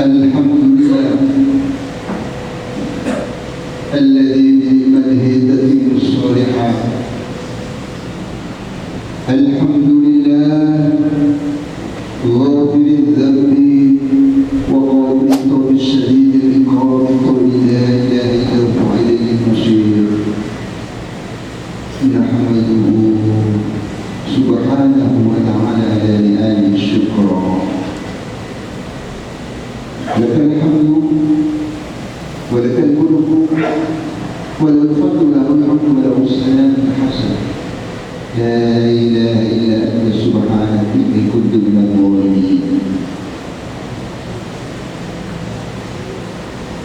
Alhamdulillah alladzi bi'ni'matihi tatimmu shalihat. Alhamdulillah ghafiriz dhanbi wa ghafiriz tawbi shadidil iqam qawli la ilaha illa huwa ilayhil masir. Nahmaduhu subhanahu wa ta'ala ala ni'amihi syukra. لك الحمد ولك الملك وله الفضل وله الحمد وله الثناء الحسن. لا إله إلا أنت سبحانك إني كنت من الظالمين.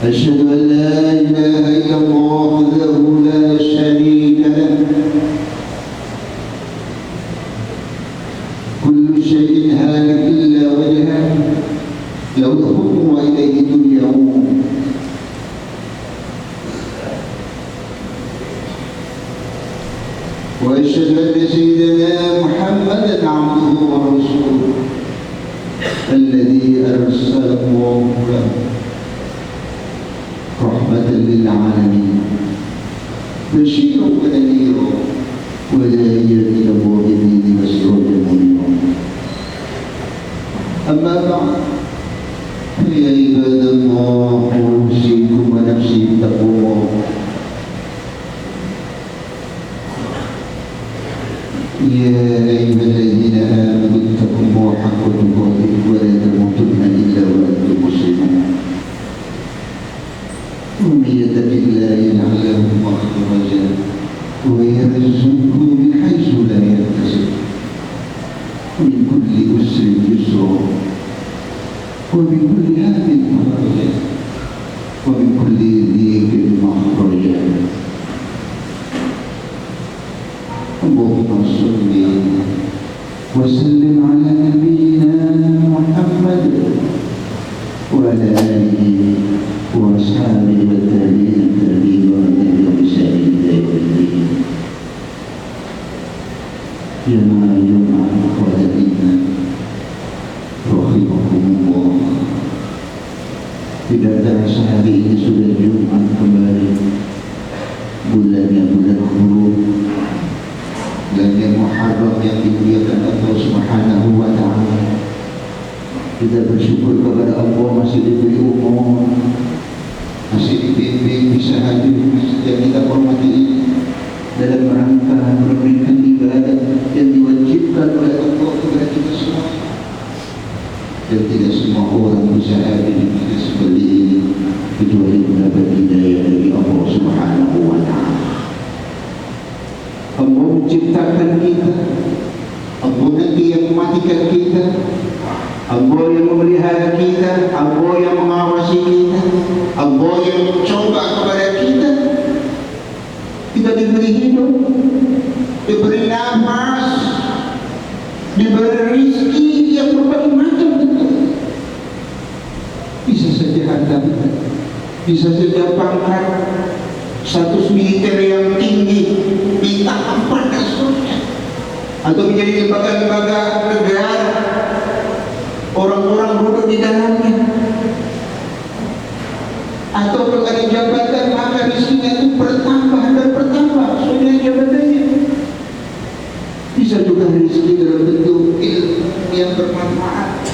أشهد أن لا إله إلا الله وحده لا شريك له. كل شيء هالك إلا وجهه له الحكم وإليه ترجعون. وأشهد أن سيدنا محمدا عبده ورسوله الذي أرسله الله رحمة للعالمين بشيرا ونذيرا وداعيا إلى الله بإذنه وسراجا منيرا. أما بعد يا عباد الله أوصيكم ونفسي بتقوى الله. يا أيها الذين آمنوا اتقوا الله حق تقاته ولا تموتن إلا وأنتم مسلمون. ومن يتق الله يجعل له مخرجا ويرزقه من حيث لا يحتسب. ومن كل أسر يسرا ومن كل هم فرجا ومن كل ضيق مخرجا. اللهم صل وسلم على نبينا محمد وعلى آله وأصحابه والتابعين بإحسان إلى يوم الدين. جماعة أخواتنا rahimakumullah. Tidak terasa hari ini sudah Jumat kembali. Bulannya bulan huruf, bulannya Muharram yang dimuliakan Allah Subhanahu wa ta'ala. Kita bersyukur kepada Allah masih diberi umur, masih dibimbing bisa hadir di masjid yang kita hormati ini dalam rangka memberikan ibadah yang diwajibkan oleh Allah kepada kita semua. Dan tidak semua orang bisa hadir di majlis seperti ini kecuali mendapat hidayah dari Allah Subhanahu wa ta'ala. Allah menciptakan kita, Allah nanti yang mematikan kita, Allah yang memelihara kita, Allah yang mengawasi kita, Allah yang mencoba Bisa saja harta, bisa saja pangkat, status militer yang tinggi, bintang 4 dan seterusnya, atau menjadi lembaga-lembaga negara, orang-orang duduk di dalamnya, atau kalau ada jabatan maka isinya itu bertambah dan bertambah sudah jabatannya. Bisa juga rezeki dalam bentuk ilmu yang bermanfaat.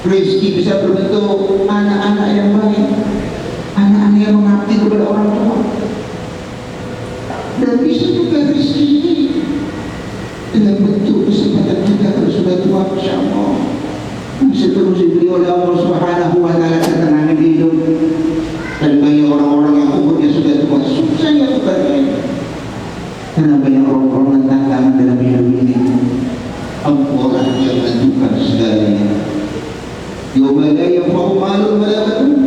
Rezeki bisa berbentuk anak-anak yang baik, anak-anak yang mengabdi kepada orang tua. Dan bisa juga rezeki ini dalam bentuk kesempatan kita kalau sudah tua, insya Allah bisa terus diberi oleh Allah Subhanahu wa Ta'ala ketenangan hidup. Dan banyak orang-orang yang umurnya sudah tua susah ya bukannya, karena banyak orang-orang tantangan dalam hidup ini. Allah yang menentukan segalanya. Yawma la yanfa'u malun wala banun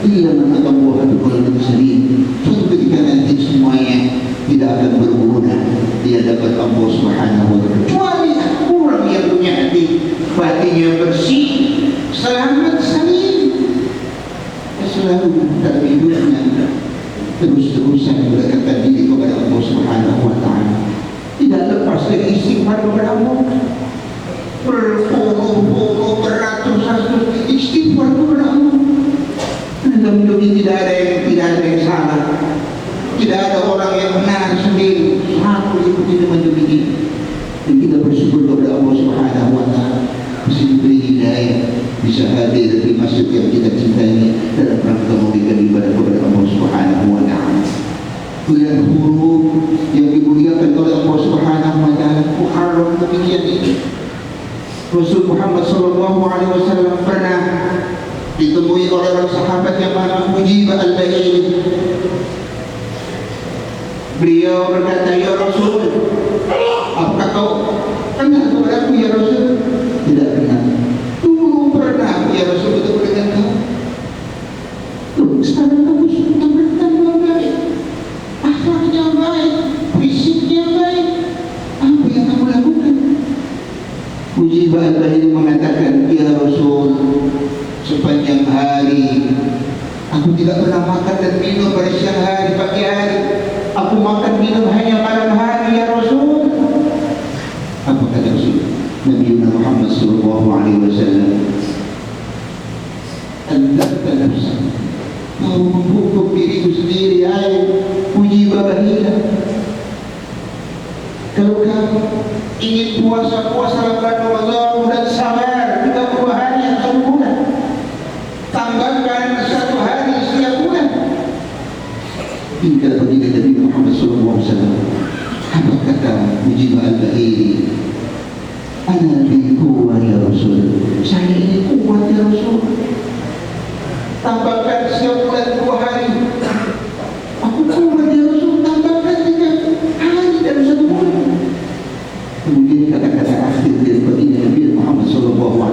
illa man ata Allah biqalbin salim. Suatu ketika nanti semuanya tidak akan berguna di hadapan Allah Subhanahu wa Ta'ala kecuali orang yang punya hati batinnya bersih, selamat salim, selalu dalam hidupnya terus-terusan mendekatkan diri kepada Allah Subhanahu wa Ta'ala, tidak lepas dari istighfar kepada Allah, berpuluh-puluh beratus-ratus istighfar kepada Allah. Dalam hidup ini tidak ada yang salah, tidak ada orang yang benar sendiri, satu ikuti dengan demikian. Dan kita bersyukur kepada Allah Subhanahu wa Ta'ala masih diberi hidayah, bisa hadir di masjid yang kita cintai dalam rangka memberikan ibadah kepada Allah Subhanahu wa Ta'ala. Bulan huruf yang dimuliakan oleh Allah Subhanahu wa Ta'ala, Muharram demikian ini. Rasul Muhammad sallallahu alaihi wasallam pernah ditemui oleh orang sahabat yang bernama Mujib al-Baili. Beliau berkata, "Ya Rasul, apakah kau kenal kepada aku ya Rasul?" Tidak kenal. Dulu pernah ya Rasul bertemu dengan kau. Loh, sekarang kamu sudah bertambah baik, akhlaknya baik, fisiknya baik. Apa yang kamu lakukan? Mujib al-Baili mengatakan, "Ya Rasul, sepanjang hari aku tidak pernah makan dan minum pada siang hari, pagi hari. Aku makan minum hanya malam hari ya Rasul." Apa kata Rasul? Nabi Muhammad sallallahu alaihi wasallam, "Anda nafsa, kau menghukum diriku sendiri, hai Mujib al-Baili. Kalau kamu ingin puasa bulan Ramadan dan sabar 30 hari yang sempurna, tambahkan 1 hari setiap bulan." Hingga baginda Nabi Muhammad SAW. Apa kata Mujib al-Baili? "Ana bi quwwah ya Rasul." Saya ini kuat ya Rasul. Tambahkan setiap bulan 2 hari. Aku kuat ya Rasul. Tambahkan 3 hari dalam 1 bulan. Kemudian kata-kata akhir dari baginda Nabi Muhammad SAW,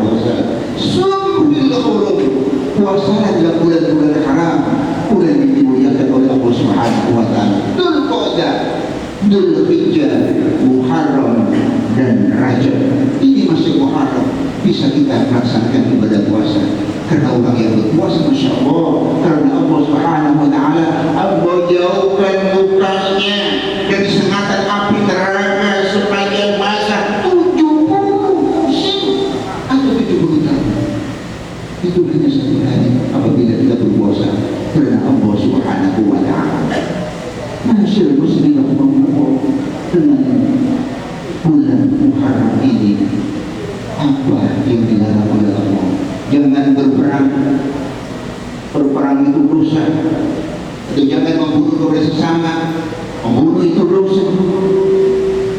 "Sumbil hurum." Puasalah dalam bulan-bulan haram, bulan yang dimuliakan oleh Allah Subhanahu wa Ta'ala. Dzul Qa'dah, Dzul Hijjah, Muharram dan Rajab. Ini masih Muharram, bisa kita melaksanakan ibadah puasa. Karena orang yang berpuasa, Masya Allah, karena Allah Subhanahu wa Ta'ala, Allah jauhkan mukanya dari sengatan api neraka sepanjang masa 70 musim atau 70 tahun. Itu hanya 1 hari apabila kita berpuasa karena Allah Subhanahu wa Ta'ala. Masyarakat muslim mengukur dengan bulan Muharram ini apa yang dilarang oleh Allah. Jangan berperang. Berperang itu dosa. Atau jangan membunuh kepada sesama. Membunuh itu dosa.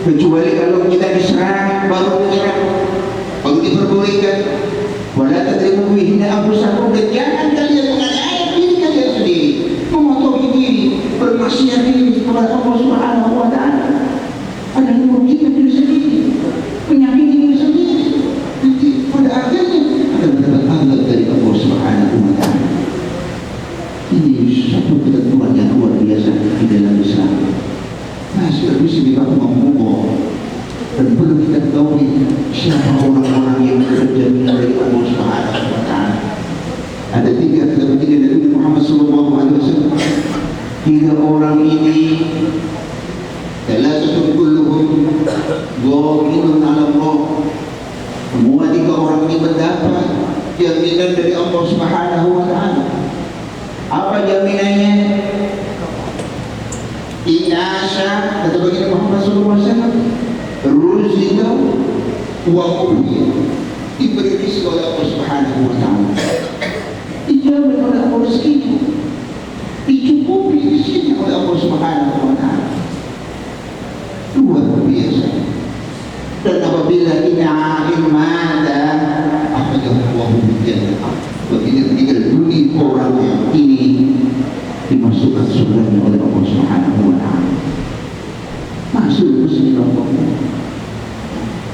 Kecuali kalau kita diserang, baru menyerang, baru diperbolehkan. Wala tadribu bihinna anfusakum, dan jangan kalian menganiaya diri kalian sendiri, memotohi diri, bermaksiat diri kepada Allah Subhanahu wa Ta'ala. Ada yang merugikan diri sendiri, menyakiti diri sendiri. Nanti pada akhirnya akan mendapat azab dari Allah Subhanahu wa Ta'ala. Ini satu ketentuan yang luar biasa di dalam Islam. Masih bisa dipakai memukul. Dan perlu kita tahu siapa orang-orang yang bekerja dari Allah Subhanahu wa Ta'ala. Ada tiga Nabi Muhammad SAW. Tiga orang ini thalathatu kulluhum dhaminun 'ala Allah. Semua tiga orang ini mendapat jaminan dari Allah Subhanahu wa taala. Apa jaminannya? Inasya, kata baginda Muhammad SAW, ruzika wa ufiya, diberi rezeki oleh Allah Subhanahu wa taala, dijamin oleh Allah rezekinya, dicukupi rezekinya oleh Allah Subhanahu wa taala. Luar biasa. Dan apabila ina'in mada akhadahu jannah, apabila meninggal dunia orang yang ini dimasukkan surganya oleh Allah Subhanahu wa taala. Masuk muslim Allah.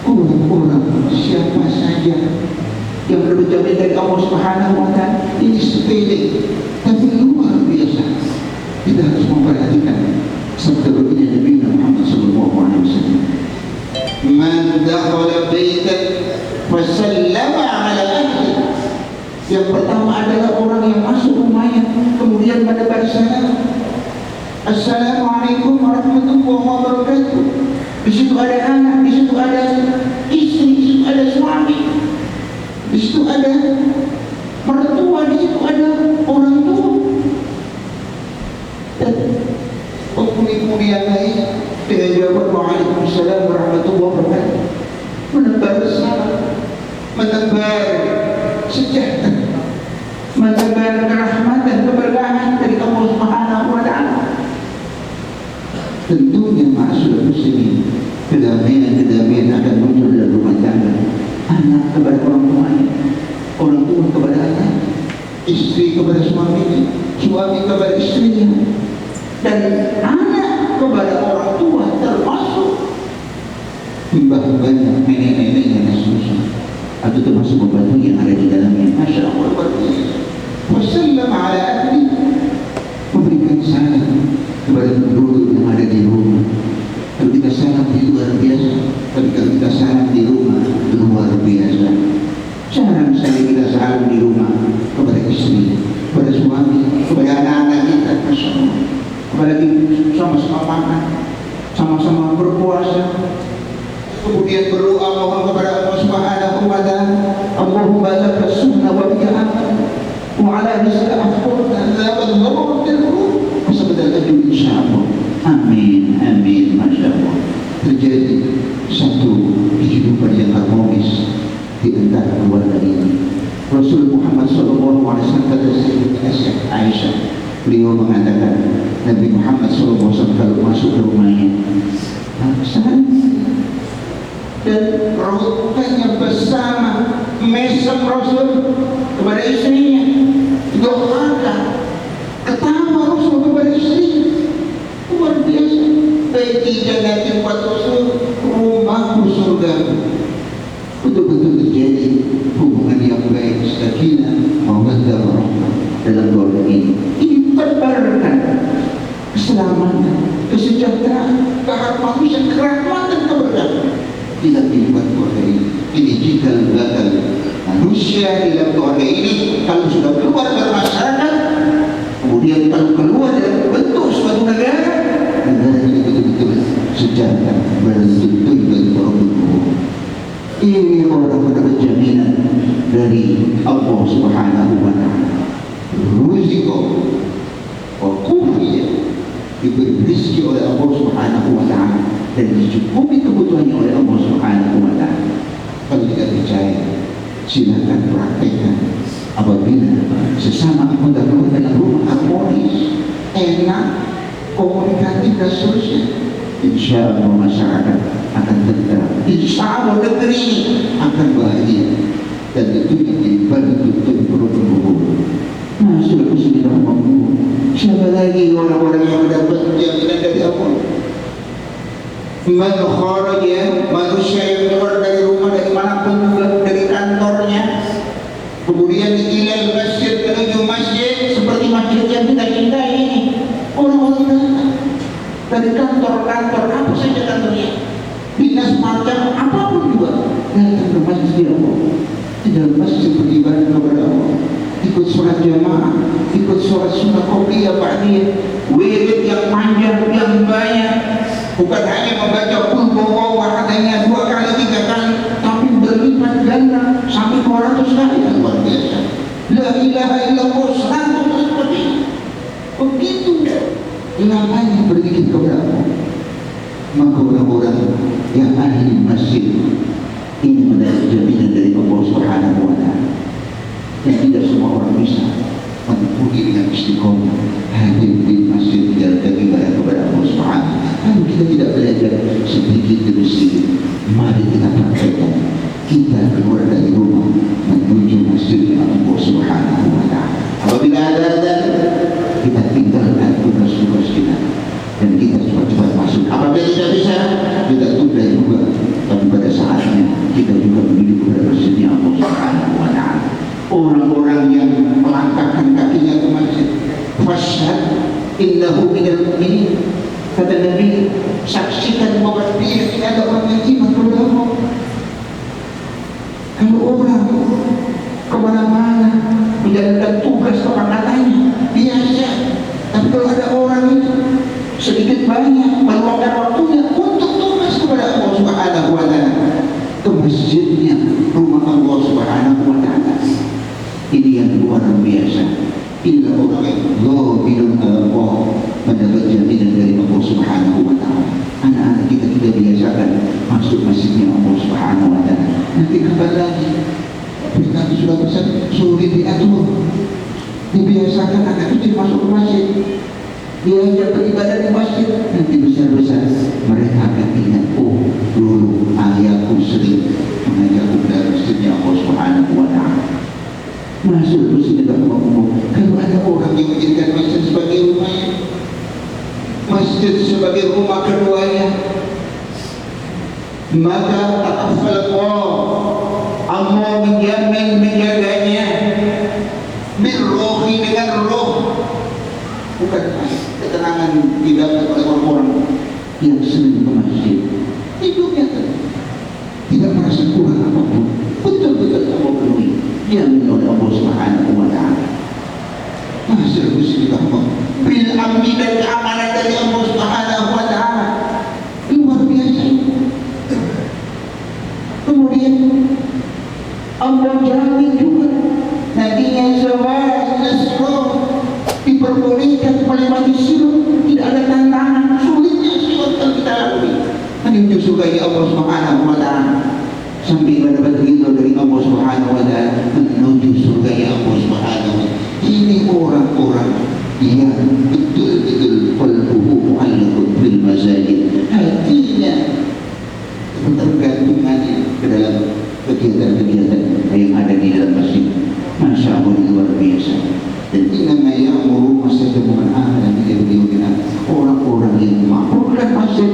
Orang-orang siapa saja yang berjamin dari Allah Subhanahu wa taala ini sepele tapi luar biasa. Kita harus memperhatikan sabda baginda Nabi Muhammad sallallahu alaihi wasallam. Man dakhala baitan fasallama ala ahli. Yang pertama adalah orang yang masuk rumahnya kemudian menebar salam. Assalamualaikum warahmatullahi wabarakatuh. Di situ ada anak, di situ ada istri, di situ ada suami, di situ ada mertua, di situ ada orang tua. Dan penghuni yang lain dengan jawaban waalaikumsalam warahmatullahi wabarakatuh, menebar salam, menebar sejahtera, menebar kerahmatan, keberkahan dari Allah Subhanahu wa taala. Tentunya maksud muslimin, kedamaian akan muncul dalam rumah tangga. Anak kepada orang tuanya, orang tua kepada anak, istri kepada suaminya, suami kepada istrinya, dan anak kepada orang tua, termasuk mbah-mbahnya, nenek-neneknya dan seterusnya, atau termasuk pembantu yang ada di dalamnya. Masya Allah, wassalam ala ahli, memberikan salam kepada penduduk yang ada di rumah. Kalau kita salam di luar biasa, tapi kalau kita salam di rumah luar biasa. Jarang sekali kita salam di rumah kepada istri, kepada suami, kepada anak-anak kita, Masya Allah. Apalagi sama-sama makan, sama-sama berpuasa, kemudian berdoa mohon kepada Allah Subhanahu wa taala, Allahumma laka sunnah wa bika amal wa ala rizqa afqurna la wallahu tilku wasabdalaka insyaallah. Amin amin. Masya Allah. Terjadi satu kehidupan yang harmonis di antara keluarga ini. Rasul Muhammad SAW kata Sayyidah Aisyah, beliau mengatakan Nabi Muhammad SAW kalau masuk ke rumahnya dan rohnya bersama mesem Rasul kepada istrinya, doakan, ketawa Rasul kepada istrinya, luar biasa. Baiti jannatin buat Rasul, rumahku surga. Betul-betul terjadi hubungan yang baik, sakinah, mawaddah warahmah dalam keluarga ini. Ini terbarkan keselamatan, kesejahteraan, keharmonisan, kerahmatan, keberkahan di dalam kehidupan keluarga ini. Ini jika gagal manusia di dalam keluarga ini, kalau sudah keluar dari masyarakat, kemudian kalau keluar dari bentuk suatu negara ini betul-betul sejahtera, betul-betul bagi orang berdua. Ini orang mendapat jaminan dari Allah Subhanahu wa taala. Rizqo wa kufiya, diberi rezeki oleh Allah Subhanahu wa taala dan dicukupi kebutuhannya oleh Allah Subhanahu wa taala. Kalau tidak percaya, silakan praktekkan. Apabila sesama anggota keluarga dalam rumah harmonis, enak, komunikatif dan seterusnya, insya Allah masyarakat akan tentram, insya Allah negeri ini akan bahagia, dan tentunya betul-betul berhubung. Nah, sudah sudah ngomong, siapa lagi orang-orang yang mendapat jaminan dari Allah? Man kharaja, manusia yang keluar dari rumah, dari manapun juga, dari kantornya, kemudian ilal masjid, menuju masjid seperti masjid yang kita cintai ini. Orang-orang datang dari kantor-kantor apa saja kantornya, dinas macam apapun juga, datang ke masjid Allah. Di dalam masjid beribadah kepada Allah, di ikut sholat jamaah, ikut sholat sunnah qobliyah ba'diyah, wirid yang panjang, yang banyak, bukan hanya membaca qul huwallahu hanya 2 kali 3 kali, tapi berlipat ganda sampai 200 kali. Luar biasa. La ilaha illallah 100 kali. Begitu lamanya berzikir kepada Allah. Maka orang-orang yang ahli masjid ini mendapat jaminan dari Allah Subhanahu wa Ta'ala. Dan tidak semua orang bisa menempuhi dengan istiqomah hadir di masjid menjalankan ibadah kepada Allah Subhanahu. Kalau kita tidak belajar sedikit demi sedikit, mari kita praktekkan. Kita keluar dari rumah menuju masjid Allah Subhanahu wa Ta'ala. Apabila ada azan, kita tinggalkan tugas-tugas kita dan kita cepat-cepat masuk. Apabila tidak bisa, kita tunda juga. Tapi pada saatnya kita juga menuju kepada masjidnya Allah Subhanahu wa Ta'ala. Orang-orang yang melangkahkan kakinya ke masjid, fashhad innahu minal mu'minin. Kata Nabi, saksikan bahwa dia ini ada orang yang iman kepada Allah. Kalau orang kemana-mana menjalankan tugas kepakatannya biasa, tapi kalau ada orang itu sedikit banyak meluangkan waktunya untuk tugas kepada Allah Subhanahu wa Ta'ala, ke masjidnya, rumah Allah Subhanahu wa Ta'ala, ini yang luar biasa. Inilah orang yang ghabilun Allah, mendapat jaminan dari Allah Subhanahu wa Ta'ala. Anak-anak kita biasakan masuk masjidnya Allah Subhanahu wa Ta'ala. Nanti kapan lagi kita sudah besar sulit diatur. Dibiasakan anak kecil masuk ke masjid, dia beribadah di masjid. Nanti besar-besar mereka akan ingat, oh dulu ayahku sering mengajakku ke masjidnya Allah Subhanahu wa Ta'ala. Masuk masjid tidak ngomong. Kalau ada orang yang menjadikan masjid sebagai rumahnya, masjid sebagai rumah keduanya, maka Allah menjamin menjaganya birrohi, dengan roh, bukan ketenangan didapat oleh orang-orang yang senang ke masjid. Hidupnya tidak merasa kurang apapun, betul-betul Allah penuhi dijamin oleh Allah Subhanahu wa Ta'ala. Masih kita bil amni dan keamanan dari Allah Subhanahu wa Ta'ala, luar biasa. Kemudian Allah jamin juga nantinya nasroh diperbolehkan melewati sirat, tidak ada tantangan. Sulitnya sirat yang kita lalui menuju surga Allah Subhanahu wa Ta'ala, sampai mendapat ridho dari Allah Subhanahu wa Ta'ala, menuju surga Allah Subhanahu wa Ta'ala. Ini orang-orang yang betul-betul qalbuhu mu'allaqun bil masajid, hatinya ketergantungannya ke dalam kegiatan-kegiatan yang ada di dalam masjid. Masya Allah, luar biasa. Dan inna ya'muru masjid bukan ahlan dengan orang-orang yang makmurkan masjid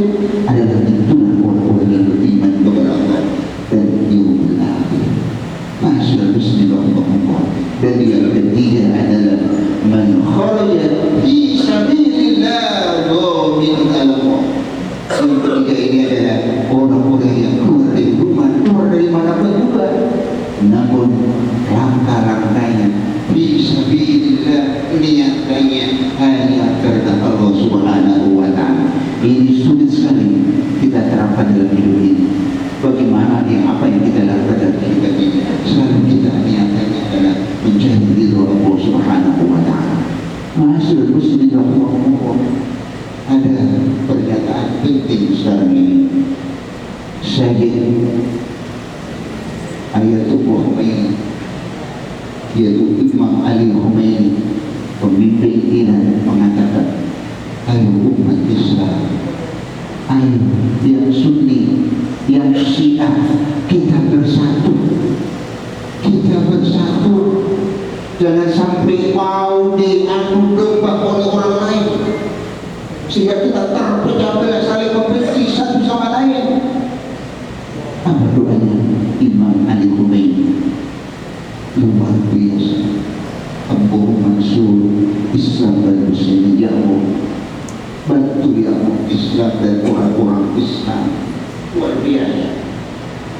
adalah tentunya orang-orang yang beriman kepada Allah dan yaumil akhir. Masya Allah, bismillahirrahmanirrahim. Dan yang ketiga adalah man kharaja fi sabilillah min Allah. Yang ketiga ini adalah orang-orang yang keluar dari rumah, keluar dari manapun juga, namun langkah-langkahnya fisabilillah, niatannya hanya karena Allah Subhanahu wa Ta'ala. Ini sulit sekali kita terapkan dalam hidup ini. Bagaimana apa yang kita lakukan dalam kehidupan ini, selalu kita niatannya adalah mencari ridho Allah Subhanahu wa Ta'ala. Masyaallah, bismillahirrahmanirrahim. Ada pernyataan penting sekarang ini. Syahid Ayatullah Khomeini, yaitu Imam Ali Khomeini, pemimpin Iran, mengatakan, ayo umat Islam, ayo yang Sunni, yang Syiah, kita bersatu, kita bersatu. Jangan sampai mau diadu domba oleh orang lain sehingga kita terpecah belah, saling membenci satu sama lain. Apa doanya Imam Ali Khomeini? Luar biasa. Abu Mansur, Islam dan Muslim, ya Allah, bantu ya Allah Islam dan orang-orang Islam. Luar biasa.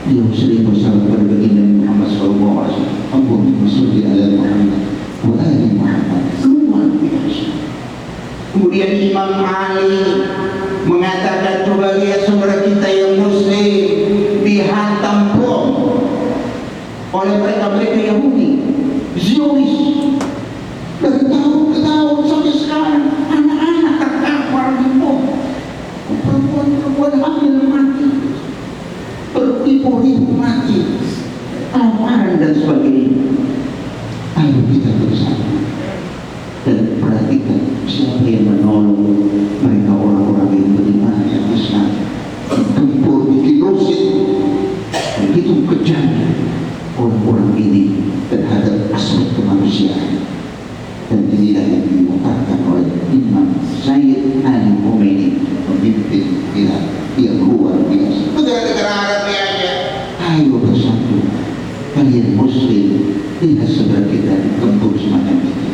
Dia sering bersalam pada baginda Muhammad SAW. Allahumma sholli ala Muhammad Imam Ali mengatakan, coba lihat saudara kita yang muslim dihantam bom oleh mereka Yahudi Zionis dari tahun ke tahun sampai sekarang. Anak-anak terkapar di bom, perempuan-perempuan hamil mati, beribu-ribu mati, kelaparan dan sebagainya. Ayo kita bersama dan perhatikan siapa yang menolong mereka, orang-orang yang beriman, yang Islam, tempur dikilosin. Begitu kejamnya orang-orang ini terhadap aspek kemanusiaan. Dan inilah yang diungkapkan oleh Imam Sayyid Ali Khomeini, pemimpin Irak yang luar biasa. Negara-negara Arab aja, ayo bersatu. Kalian muslim, lihat saudara kita tempur semacam itu,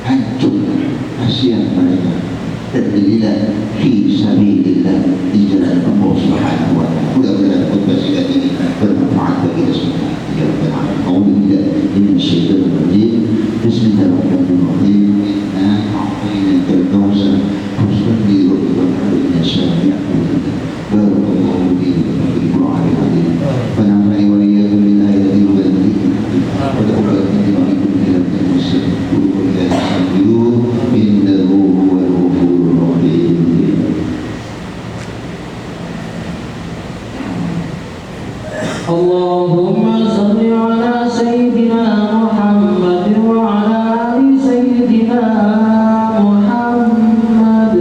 hancurkan, kasihan mereka. Dan inilah fi sabilillah, di jalan Allah Subhanahu wa ta'ala. Mudah-mudahan khutbah singkat ini bermanfaat bagi kita semua. Ya Rabbal alamin. A'udzubillahi minasyaitonir rajim. Bismillahirrahmanirrahim. Inna a'tainakal kautsar fasalli li rabbika wanhar. Barakallahu fiikum wa fil Qur'anil azim. Wa nafa'ani wa iyyakum bil ayati wal hikmati. Wa taqabbal minkum innaka as-sami'ul 'alim. Innahu huwal ghafurur rahim. Allahumma salli ala Sayyidina Muhammad wa ala ali Sayyidina Muhammad.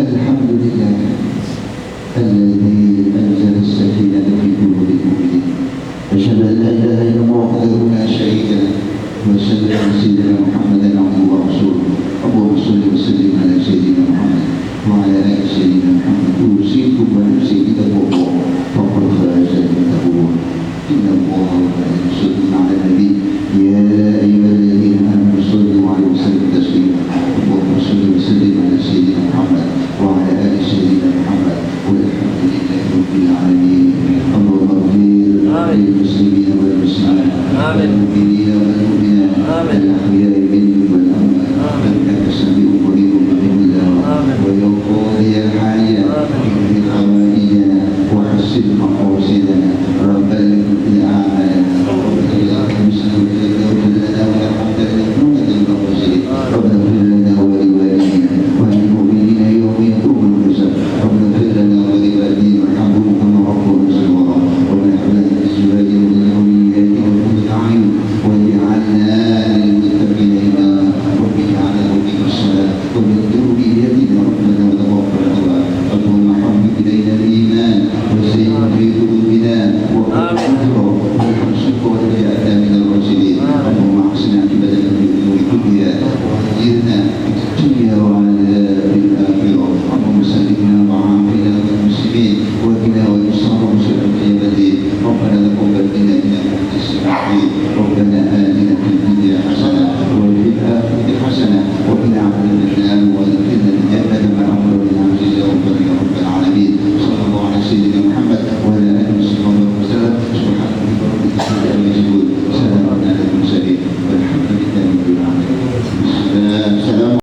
Alhamdulillah alladzi anzala as-sakinata fi qulubil mu'minin. Asyhadu an la ilaha illallah wahdahu la syarika lah wa sallallahu ala sayyidina Muhammadin abduhu wa rasuluh. Allahumma shalli wa sallim ala sayyidina Muhammad wa ala ali sayyidina Muhammad. Usikum wa nafsi bittaqwa faqad faza al-muttaqun. Inna Allaha wa malaikatahu yusalluna 'alan nabi ya ayyuhalladzina amanu sallu 'alaihi wa sallimu taslima. Allahumma shalli wa sallim ala sayyidina Muhammad wa ala ali sayyidina Muhammad walhamdulillahi rabbil alamin. Allahumma ighfir lil muslimina wal muslimat wal mu'minina wal mu'minat al-ahya'i minhum wal amwat innaka sami'un qaribun mujibud da'wat wa ya qadiyal hajat ighfir hawaijana wa hassin maqasidana rabbal kulli a'malana rabbana la tusna illa lana wa rahmatan min rabbina rabbana ighfir lana wa li walidina wa lil mu'minina yawma yaqumul hisab rabbana ighfir lana wa li walidina warhamhum kama rabbuuna shighara rabbana hab lana min azwajina wa dhurriyyatina qurrata a'yun waj'alna lil muttaqina imama واجعلنا مقيم الصلاة ومن ذريتنا ربنا وتقبل دعاء اللهم حبب إلينا الإيمان وزينه في قلوبنا